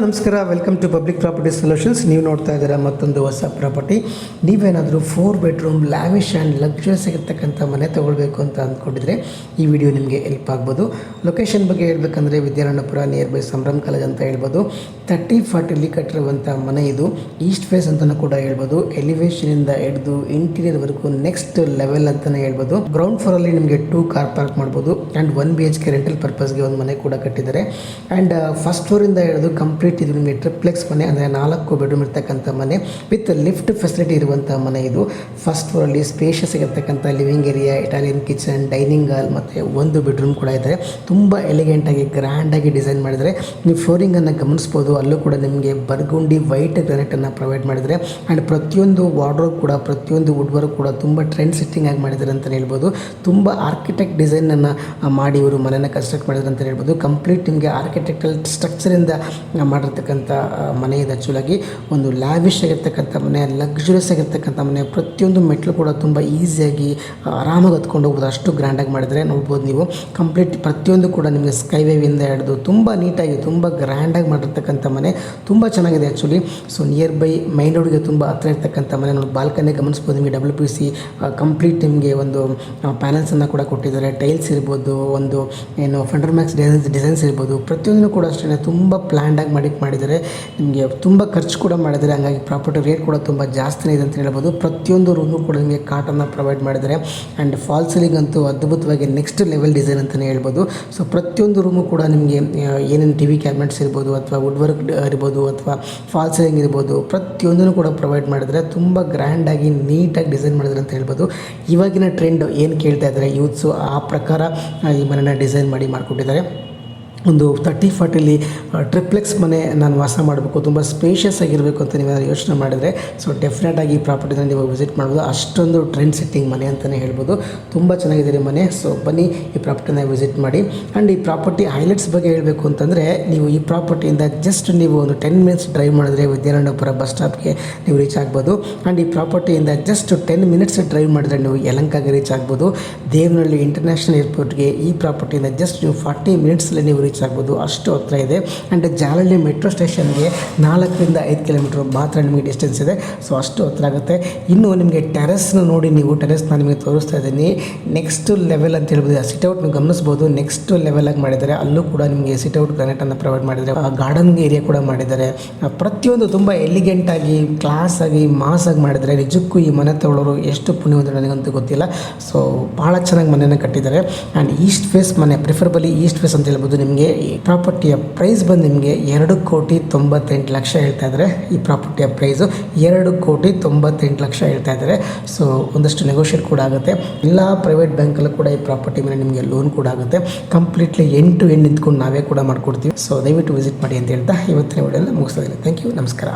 ನಮಸ್ಕಾರ, welcome to public property solutions. ನೀವು ನೋಡ್ತಾ ಇದ್ದೀರಾ ಮತ್ತೊಂದು ಹೊಸ ಪ್ರಾಪರ್ಟಿ. ನೀವೇನಾದರೂ 4 ಬೆಡ್ರೂಮ್ ಲ್ಯಾವಿಶ್ ಆ್ಯಂಡ್ ಲಕ್ಸುರಿಯಸ್ ಆಗಿರ್ತಕ್ಕಂಥ ಮನೆ ತೊಗೊಳ್ಬೇಕು ಅಂತ ಅಂದ್ಕೊಂಡಿದ್ರೆ ಈ ವಿಡಿಯೋ ನಿಮಗೆ ಹೆಲ್ಪ್ ಆಗ್ಬೋದು. ಲೊಕೇಶನ್ ಬಗ್ಗೆ ಹೇಳ್ಬೇಕಂದ್ರೆ Vidyaranyapura near by Sambhram college ಅಂತ ಹೇಳ್ಬೋದು. 30-40 ಕಟ್ಟಿರುವಂಥ ಮನೆ ಇದು. ಈಸ್ಟ್ ಫೇಸ್ ಅಂತಲೂ ಕೂಡ ಹೇಳ್ಬೋದು. ಎಲಿವೇಷನಿಂದ ಹಿಡಿದು ಇಂಟೀರಿಯರ್ವರೆಗೂ ನೆಕ್ಸ್ಟ್ ಲೆವೆಲ್ ಅಂತಲೇ ಹೇಳ್ಬೋದು. ಗ್ರೌಂಡ್ ಫ್ಲೋರಲ್ಲಿ ನಿಮಗೆ 2 ಕಾರ್ ಪಾರ್ಕ್ ಮಾಡ್ಬೋದು ಆ್ಯಂಡ್ 1 BHK ರೆಂಟಲ್ ಪರ್ಪಸ್ಗೆ ಒಂದು ಮನೆ ಕೂಡ ಕಟ್ಟಿದ್ದಾರೆ. ಆ್ಯಂಡ್ ಫಸ್ಟ್ ಫ್ಲೋರಿಂದ ಹಿಡಿದು ಕಂಪ್ಲೀಟ್ ಇದು ನಿಮಗೆ ಟ್ರಿಪ್ಲೆಕ್ಸ್ ಮನೆ, ಅಂದರೆ 4 ಬೆಡ್ರೂಮ್ ಇರ್ತಕ್ಕಂಥ ಮನೆ ವಿತ್ ಲಿಫ್ಟ್ ಫೆಸಿಲಿಟಿ ಇರುವಂಥ ಮನೆ ಇದು. ಫಸ್ಟ್ ಫ್ಲೋರಲ್ಲಿ ಸ್ಪೇಷಿಯಸ್ ಆಗಿರ್ತಕ್ಕಂಥ living area, Italian kitchen, dining hall ಮತ್ತು 1 ಬೆಡ್ರೂಮ್ ಕೂಡ ಇದೆ. ತುಂಬ ಎಲಿಗೆಂಟಾಗಿ ಗ್ರ್ಯಾಂಡಾಗಿ ಡಿಸೈನ್ ಮಾಡಿದರೆ ನೀವು ಫ್ಲೋರಿಂಗನ್ನು ಗಮನಿಸ್ಬೋದು. ಅಲ್ಲೂ ಕೂಡ ನಿಮಗೆ ಬರ್ಗುಂಡಿ ವೈಟ್ ಗ್ರಾನೈಟನ್ನು ಪ್ರೊವೈಡ್ ಮಾಡಿದರೆ ಆ್ಯಂಡ್ ಪ್ರತಿಯೊಂದು ವಾರ್ಡ್ರೋಬ್ ಕೂಡ, ಪ್ರತಿಯೊಂದು ವುಡ್ ವರ್ಕ್ ಕೂಡ ತುಂಬ ಟ್ರೆಂಡ್ ಸೆಟ್ಟಿಂಗ್ ಆಗಿ ಮಾಡಿದ್ದಾರೆ ಅಂತಲೇ ಹೇಳ್ಬೋದು. ತುಂಬ ಆರ್ಕಿಟೆಕ್ಟ್ ಡಿಸೈನನ್ನು ಮಾಡಿ ಇವರು ಮನೆಯನ್ನು ಕನ್ಸ್ಟ್ರಕ್ಟ್ ಮಾಡಿದ್ದಾರೆ ಅಂತ ಹೇಳ್ಬೋದು. ಕಂಪ್ಲೀಟ್ ನಿಮಗೆ ಆರ್ಕಿಟೆಕ್ಟಲ್ ಸ್ಟ್ರಕ್ಚರಿಂದ ಮಾಡಿರ್ತಕ್ಕಂಥ ಮನೆ ಇದು. ಆ್ಯಕ್ಚುಲಾಗಿ ಒಂದು ಲ್ಯಾವಿಶ್ ಆಗಿರ್ತಕ್ಕಂಥ ಮನೆ, ಲಕ್ಸುರಿಯಸ್ ಆಗಿರ್ತಕ್ಕಂಥ ಮನೆ. ಪ್ರತಿಯೊಂದು ಮೆಟ್ಲು ಕೂಡ ತುಂಬ ಈಸಿಯಾಗಿ ಆರಾಮಾಗಿ ಹತ್ಕೊಂಡು ಹೋಗ್ಬೋದು, ಅಷ್ಟು ಗ್ರ್ಯಾಂಡಾಗಿ ಮಾಡಿದರೆ ನೋಡ್ಬೋದು ನೀವು. ಕಂಪ್ಲೀಟ್ ಪ್ರತಿಯೊಂದು ಕೂಡ ನಿಮಗೆ ಸ್ಕೈ ವೇವಿಂದ ಹಿಡಿದು ತುಂಬ ನೀಟಾಗಿ, ತುಂಬ ಗ್ರ್ಯಾಂಡಾಗಿ ಮಾಡಿರ್ತಕ್ಕಂಥ ಮನೆ. ತುಂಬ ಚೆನ್ನಾಗಿದೆ actually. So near by main ರೋಡ್ಗೆ ತುಂಬ ಹತ್ತಿರ ಇರ್ತಕ್ಕಂಥ ಮನೆ. ನೋಡಿ, ಬಾಲ್ಕನಿ ಗಮನಿಸ್ಬೋದು. ನಿಮಗೆ WPC ಕಂಪ್ಲೀಟ್ ನಿಮಗೆ ಒಂದು ಪ್ಯಾನಲ್ಸನ್ನು ಕೂಡ ಕೊಟ್ಟಿದ್ದಾರೆ. ಟೈಲ್ಸ್ ಇರ್ಬೋದು, ಒಂದು ಏನು ಫಂಡರ್ ಮ್ಯಾಕ್ಸ್ ಡಿಸೈನ್ಸ್ ಇರ್ಬೋದು, ಪ್ರತಿಯೊಂದೂ ಕೂಡ ಅಷ್ಟೇ ತುಂಬ ಪ್ಲ್ಯಾಂಡಾಗಿ ಮಾಡಿದ್ದಾರೆ. ನಿಮಗೆ ತುಂಬ ಖರ್ಚು ಕೂಡ ಮಾಡಿದ್ದಾರೆ. ಹಾಗಾಗಿ ಪ್ರಾಪರ್ಟಿ ರೇಟ್ ಕೂಡ ತುಂಬ ಜಾಸ್ತಿನೇ ಇದೆ ಅಂತ ಹೇಳ್ಬೋದು. ಪ್ರತಿಯೊಂದು ರೂಮು ಕೂಡ ನಿಮಗೆ ಕಾಟನ್ನು ಪ್ರೊವೈಡ್ ಮಾಡಿದ್ದಾರೆ. ಆ್ಯಂಡ್ ಫಾಲ್ ಸೀಲಿಂಗ್ ಅಂತೂ ಅದ್ಭುತವಾಗಿ ನೆಕ್ಸ್ಟ್ ಲೆವೆಲ್ ಡಿಸೈನ್ ಅಂತಲೇ ಹೇಳ್ಬೋದು. ಸೊ ಪ್ರತಿಯೊಂದು ರೂಮು ಕೂಡ ನಿಮಗೆ ಏನೇನು TV ಕ್ಯಾಬಿನೆಟ್ಸ್ ಇರ್ಬೋದು, ಅಥವಾ ವುಡ್ ವರ್ಕ್ ಇರ್ಬೋದು, ಅಥವಾ ಫಾಲ್ ಸೀಲಿಂಗ್ ಇರ್ಬೋದು, ಪ್ರತಿಯೊಂದನ್ನು ಕೂಡ ಪ್ರೊವೈಡ್ ಮಾಡಿದರೆ ತುಂಬ ಗ್ರ್ಯಾಂಡಾಗಿ ನೀಟಾಗಿ ಡಿಸೈನ್ ಮಾಡಿದ್ದಾರೆ ಅಂತ ಹೇಳ್ಬೋದು. ಇವಾಗಿನ ಟ್ರೆಂಡ್ ಏನು ಕೇಳ್ತಾ ಇದ್ದಾರೆ ಯೂತ್ಸು, ಆ ಪ್ರಕಾರ ಈ ಮನೆನ ಡಿಸೈನ್ ಮಾಡಿಕೊಟ್ಟಿದ್ದಾರೆ. ಒಂದು 30-40 ಟ್ರಿಪ್ಲೆಕ್ಸ್ ಮನೆ ನಾನು ವಾಸ ಮಾಡಬೇಕು, ತುಂಬ ಸ್ಪೇಷಿಯಸ್ ಆಗಿರಬೇಕು ಅಂತ ನೀವು ಯೋಚನೆ ಮಾಡಿದರೆ ಸೊ ಡೆಫಿನೆಟಾಗಿ ಈ ಪ್ರಾಪರ್ಟಿನ ನೀವು ವಿಸಿಟ್ ಮಾಡ್ಬೋದು. ಅಷ್ಟೊಂದು ಟ್ರೆಂಡ್ ಸೆಟ್ಟಿಂಗ್ ಮನೆ ಅಂತಲೇ ಹೇಳ್ಬೋದು. ತುಂಬ ಚೆನ್ನಾಗಿದೆ ಮನೆ. ಸೊ ಬನ್ನಿ ಈ ಪ್ರಾಪರ್ಟಿನ ವಿಸಿಟ್ ಮಾಡಿ. ಆ್ಯಂಡ್ ಈ ಪ್ರಾಪರ್ಟಿ ಹೈಲೈಟ್ಸ್ ಬಗ್ಗೆ ಹೇಳಬೇಕು ಅಂತಂದರೆ, ನೀವು ಈ ಪ್ರಾಪರ್ಟಿಯಿಂದ ಜಸ್ಟ್ ನೀವು ಒಂದು 10 ಮಿನಿಟ್ಸ್ ಡ್ರೈವ್ ಮಾಡಿದ್ರೆ ವಿದ್ಯಾರಣ್ಯಪುರ ಬಸ್ ಸ್ಟಾಪ್ಗೆ ನೀವು ರೀಚ್ ಆಗ್ಬೋದು. ಆ್ಯಂಡ್ ಈ ಪ್ರಾಪರ್ಟಿಯಿಂದ ಜಸ್ಟ್ 10 ಮಿನಿಟ್ಸ್ ಡ್ರೈವ್ ಮಾಡಿದ್ರೆ ನೀವು ಯಲಹಂಕಗೆ ರೀಚ್ ಆಗ್ಬೋದು. ದೇವನಹಳ್ಳಿ ಇಂಟರ್ನ್ಯಾಷನಲ್ ಏರ್ಪೋರ್ಟ್ಗೆ ಈ ಪ್ರಾಪರ್ಟಿಯಿಂದ ಜಸ್ಟ್ ನೀವು 40 ಮಿನಿಟ್ಸಲ್ಲಿ ನೀವು ರೀಚ್ ಆಗ್ಬೋದು, ಅಷ್ಟು ಹತ್ರ ಇದೆ. ಆ್ಯಂಡ್ ಜಾಲಹಳ್ಳಿ ಮೆಟ್ರೋ ಸ್ಟೇಷನ್ಗೆ 4-5 ಕಿಲೋಮೀಟ್ರ್ ಮಾತ್ರ ನಿಮಗೆ ಡಿಸ್ಟೆನ್ಸ್ ಇದೆ. ಸೊ ಅಷ್ಟು ಹತ್ರ ಆಗುತ್ತೆ. ಇನ್ನು ನಿಮಗೆ ಟೆರೆಸ್ನ ನೋಡಿ, ನೀವು ಟೆರೆಸ್ನ ನಿಮಗೆ ತೋರಿಸ್ತಾ ಇದ್ದೀನಿ. ನೆಕ್ಸ್ಟ್ ಲೆವೆಲ್ ಅಂತ ಹೇಳ್ಬೋದು. ಸಿಟ್ಔಟ್ ನೀವು ಗಮನಿಸ್ಬೋದು, ನೆಕ್ಸ್ಟ್ ಲೆವೆಲಾಗಿ ಮಾಡಿದ್ದಾರೆ. ಅಲ್ಲೂ ಕೂಡ ನಿಮಗೆ ಸಿಟ್ಔಟ್ ಗ್ರಾನೈಟನ್ನು ಪ್ರೊವೈಡ್ ಮಾಡಿದ್ದಾರೆ. ಗಾರ್ಡನ್ ಏರಿಯಾ ಕೂಡ ಮಾಡಿದ್ದಾರೆ. ಪ್ರತಿಯೊಂದು ತುಂಬ ಎಲಿಗೆಂಟಾಗಿ, ಕ್ಲಾಸಾಗಿ, ಮಾಸಾಗಿ ಮಾಡಿದ್ದಾರೆ. ನಿಜಕ್ಕೂ ಈ ಮನೆ ತಗೊಳ್ಳೋರು ಎಷ್ಟು ಪುಣ್ಯವಂತರು ನನಗಂತೂ ಗೊತ್ತಿಲ್ಲ. ಸೊ ಭಾಳ ಚೆನ್ನಾಗಿ ಮನೆಯನ್ನು ಕಟ್ಟಿದ್ದಾರೆ. ಆ್ಯಂಡ್ ಈಸ್ಟ್ ಫೇಸ್ ಮನೆ, ಪ್ರಿಫರಬಲಿ ಈಸ್ಟ್ ಫೇಸ್ ಅಂತ ಹೇಳ್ಬೋದು. ನಿಮಗೆ ಈ ಪ್ರಾಪರ್ಟಿಯ ಪ್ರೈಸ್ ಬಂದು ನಿಮಗೆ 2,98,00,000 ಹೇಳ್ತಾ ಇದ್ದಾರೆ. ಈ ಪ್ರಾಪರ್ಟಿಯ ಪ್ರೈಸು 2,98,00,000 ಹೇಳ್ತಾ ಇದ್ದಾರೆ. ಸೊ ಒಂದಷ್ಟು ನೆಗೋಷಿಯೇಟ್ ಕೂಡ ಆಗುತ್ತೆ. ಎಲ್ಲ ಪ್ರೈವೇಟ್ ಬ್ಯಾಂಕಲ್ಲೂ ಕೂಡ ಈ ಪ್ರಾಪರ್ಟಿ ಮೇಲೆ ನಿಮಗೆ ಲೋನ್ ಕೂಡ ಆಗುತ್ತೆ. ಕಂಪ್ಲೀಟ್ಲಿ ಎಂಡ್ ಟು ಎಂಡ್ ನಿಂತ್ಕೊಂಡು ನಾವೇ ಕೂಡ ಮಾಡಿಕೊಡ್ತೀವಿ. ಸೊ ದಯವಿಟ್ಟು ವಿಸಿಟ್ ಮಾಡಿ ಅಂತ ಹೇಳ್ತಾ ಇವತ್ತಿನ ವಿಡಿಯೋನ ಮುಗಿಸ್ತಾ ಇದ್ದೀನಿ. ಥ್ಯಾಂಕ್ ಯು, ನಮಸ್ಕಾರ.